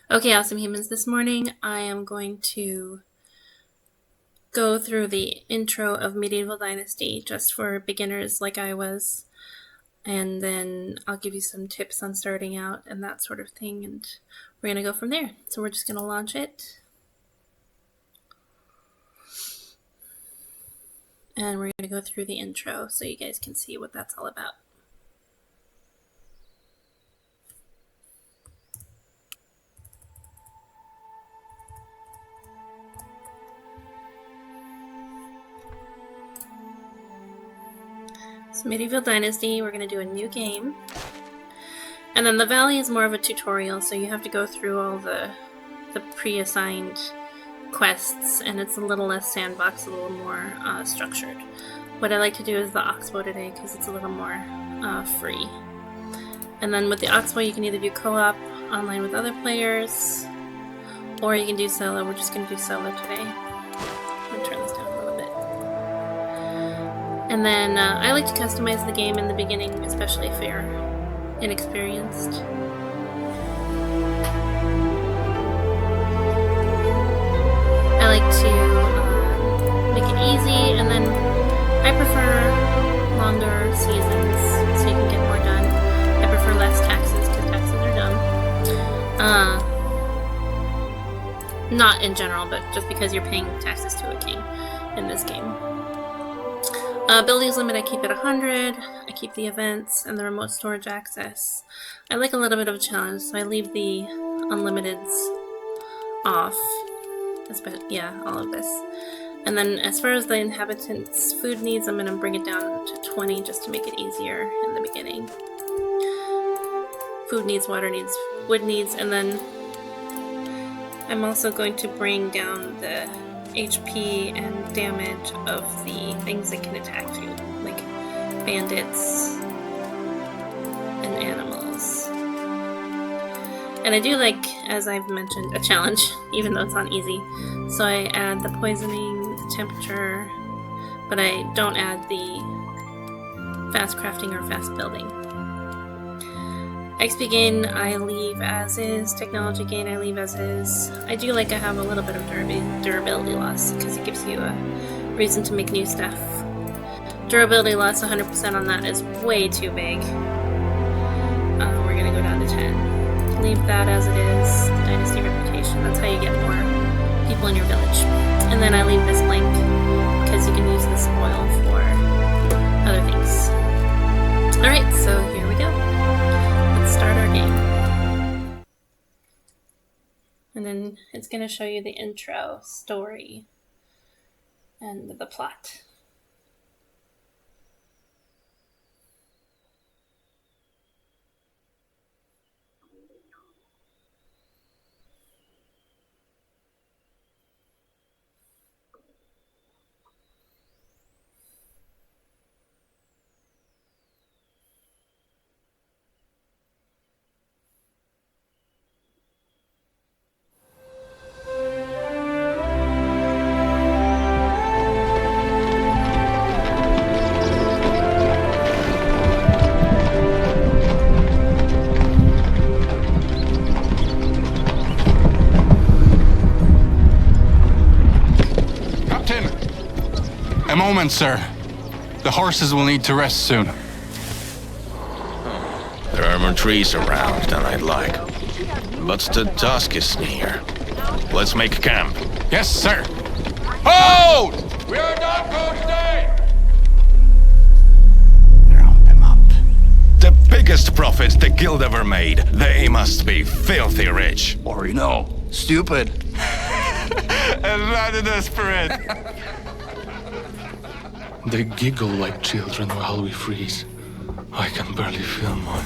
Okay, awesome humans. This morning I am going to go through the intro of Medieval Dynasty just for beginners like I was, and then I'll give you some tips on starting out and that sort of thing, and we're going to go from there. So we're just going to launch it. And we're going to go through the intro so you guys can see what that's all about. So Medieval Dynasty, we're going to do a new game. And then the Valley is more of a tutorial, so you have to go through all the pre-assigned quests, and it's a little less sandbox, a little more structured. What I like to do is the Oxbow today because it's a little more free. And then with the Oxbow you can either do co-op online with other players, or you can do solo. We're just going to do solo today. I'm going to turn this down a little bit. And then I like to customize the game in the beginning, especially if you're inexperienced. I like to make it easy, and then I prefer longer seasons so you can get more done. I prefer less taxes because taxes are dumb. Not in general, but just because you're paying taxes to a king in this game. Abilities limit, I keep it 100. I keep the events and the remote storage access. I like a little bit of a challenge, so I leave the unlimiteds off. Yeah, all of this. And then as far as the inhabitants' food needs, I'm going to bring it down to 20 just to make it easier in the beginning. Food needs, water needs, wood needs, and then I'm also going to bring down the HP and damage of the things that can attack you, like bandits and animals. And I do like, as I've mentioned, a challenge, even though it's not easy. So I add the poisoning, the temperature, but I don't add the fast crafting or fast building. XP gain, I leave as is. Technology gain, I leave as is. I do like to have a little bit of durability loss, because it gives you a reason to make new stuff. Durability loss, 100% on that is way too big. We're going to go down to 10. Leave that as it is. Dynasty reputation, that's how you get more people in your village. And then I leave this blank, because you can use the spoil for other things. Alright, so here we go. Start our game. And then it's going to show you the intro, story, and the plot. A moment, sir. The horses will need to rest soon. There are more trees around than I'd like. But the dusk is near. Let's make camp. Yes, sir. Hold! We are not going today! Round them up. The biggest profits the guild ever made. They must be filthy rich. Or, stupid. And rather desperate. They giggle like children while we freeze. I can barely feel my...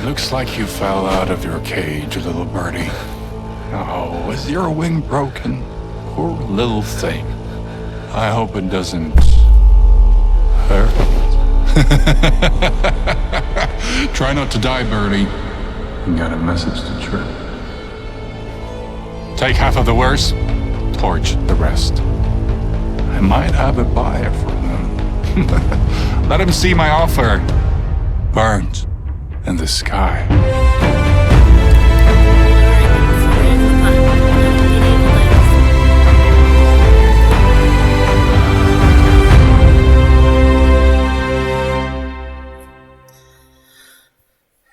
Looks like you fell out of your cage, little birdie. Oh, is your wing broken? Poor little thing. I hope it doesn't hurt. Try not to die, birdie. You got a message to Trip. Take half of the wares, torch the rest. I might have a buyer for them. Let him see my offer. Burns in the sky.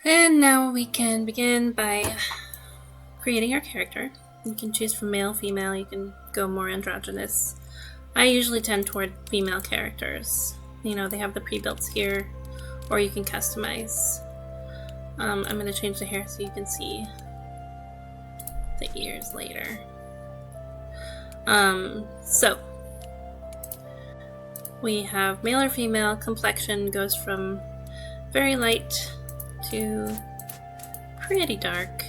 And now we can begin by creating our character. You can choose from male, female, you can go more androgynous. I usually tend toward female characters. You know, they have the pre-builts here, or you can customize. I'm going to change the hair so you can see the ears later. So we have male or female. Complexion goes from very light to pretty dark.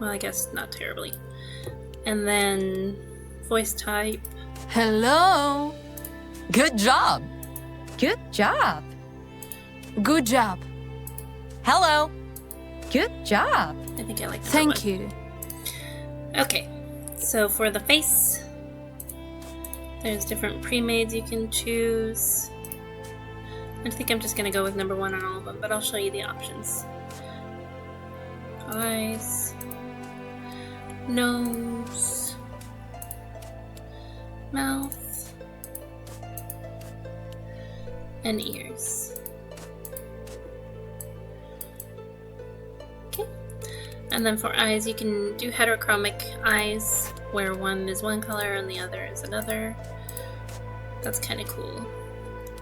Well, I guess not terribly. And then voice type. Hello. Good job. Good job. Good job. Hello. Good job. I think I like that Thank one. you. Okay, so for the face, there's different pre-mades you can choose. I think I'm just going to go with number 1 on all of them, but I'll show you the options. Eyes, nose, mouth, and ears. Okay, and then for eyes, you can do heterochromic eyes, where one is one color and the other is another. That's kind of cool.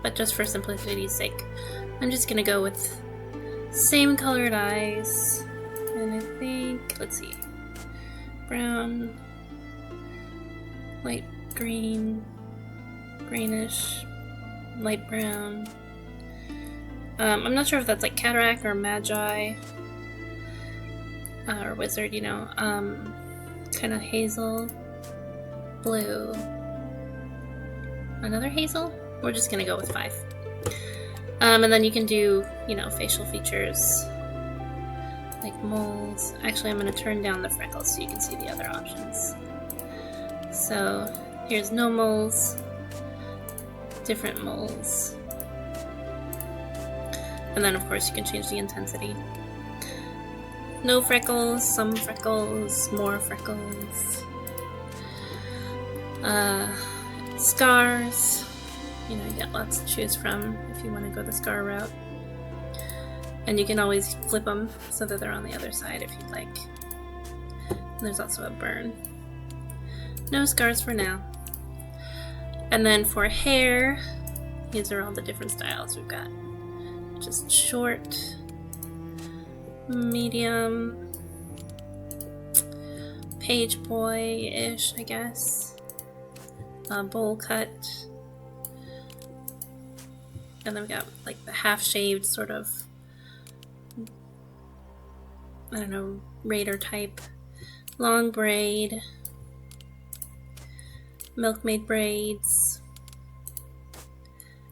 But just for simplicity's sake, I'm just gonna go with same colored eyes. And I think, let's see, brown, light green, greenish, light brown. I'm not sure if that's like cataract or magi or wizard, you know. Kind of hazel, blue, another hazel. We're just gonna go with 5. And then you can do, you know, facial features like moles. Actually, I'm gonna turn down the freckles so you can see the other options. So here's no moles, different moles. And then of course you can change the intensity. No freckles, some freckles, more freckles. Scars. You know, you got lots to choose from if you want to go the scar route. And you can always flip them so that they're on the other side if you'd like. And there's also a burn. No scars for now. And then for hair, these are all the different styles we've got. Just short, medium, page boy-ish, I guess. Bowl cut. And then we got like the half-shaved sort of, I don't know, raider type. Long braid. Milkmaid braids.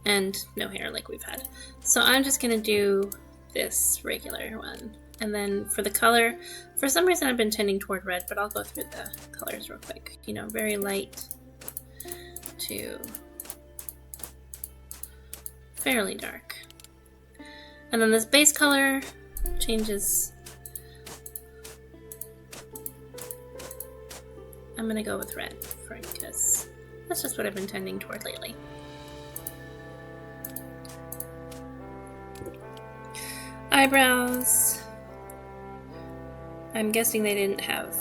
And no hair like we've had. So I'm just gonna do this regular one. And then for the color, for some reason I've been tending toward red, but I'll go through the colors real quick. You know, very light to fairly dark. And then this base color changes. I'm gonna go with red because that's just what I've been tending toward eyebrows. I'm guessing they didn't have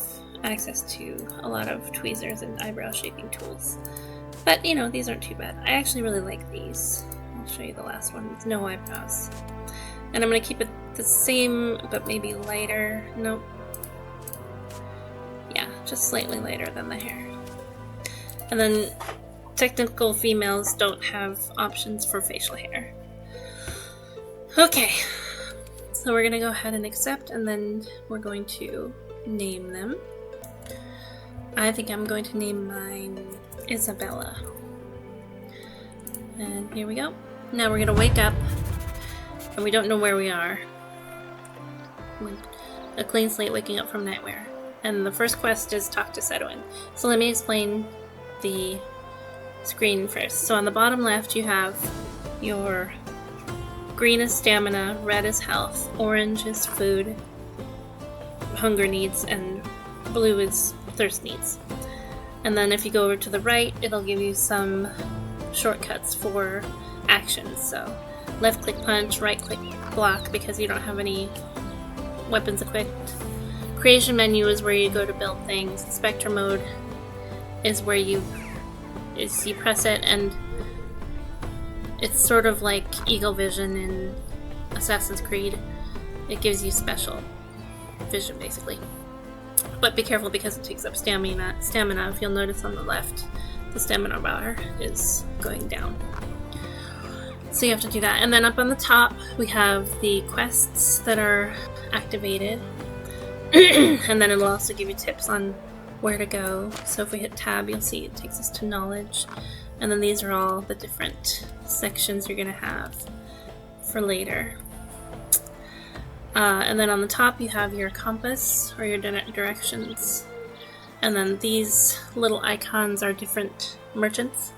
access to a lot of tweezers and eyebrow shaping tools. But, you know, these aren't too bad. I actually really like these. I'll show you the last one with no eyebrows. And I'm going to keep it the same, but maybe lighter. Nope. Yeah, just slightly lighter than the hair. And then technical females don't have options for facial hair. Okay, so we're going to go ahead and accept, and then we're going to name them. I think I'm going to name mine Isabella. And here we go. Now we're going to wake up, and we don't know where we are. A clean slate waking up from nightmare. And the first quest is talk to Sedwin. So let me explain the screen first. So on the bottom left you have your green is stamina, red is health, orange is food, hunger needs, and blue is thirst needs. And then if you go over to the right, it'll give you some shortcuts for actions. So left click punch, right click block because you don't have any weapons equipped. Creation menu is where you go to build things. Spectre mode is where you press it, and it's sort of like Eagle Vision in Assassin's Creed. It gives you special vision basically. But be careful because it takes up stamina. If you'll notice on the left, the stamina bar is going down. So you have to do that. And then up on the top we have the quests that are activated. And then it'll also give you tips on where to go. So if we hit tab, you'll see it takes us to knowledge. And then these are all the different sections you're going to have for later. And then on the top you have your compass or your directions. And then these little icons are different merchants.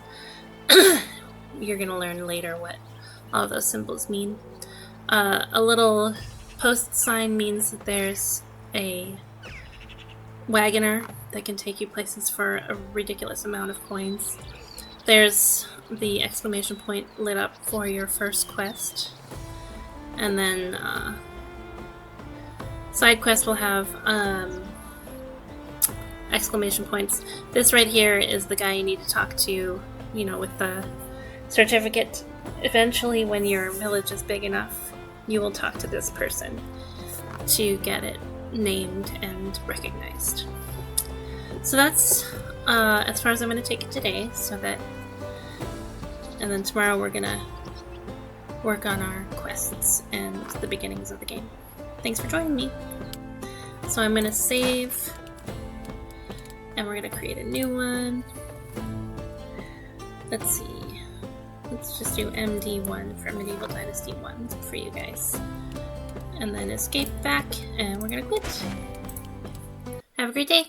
You're going to learn later what all of those symbols mean. A little post sign means that there's a wagoner that can take you places for a ridiculous amount of coins. There's the exclamation point lit up for your first quest. And then side quests will have exclamation points. This right here is the guy you need to talk to, you know, with the certificate. Eventually, when your village is big enough, you will talk to this person to get it named and recognized. So that's as far as I'm going to take it today, and then tomorrow we're going to work on our quests and the beginnings of the game. Thanks for joining me. So I'm going to save, and we're going to create a new one. Let's see. Let's just do MD1 for Medieval Dynasty 1 for you guys. And then escape back, and we're gonna quit. Have a great day!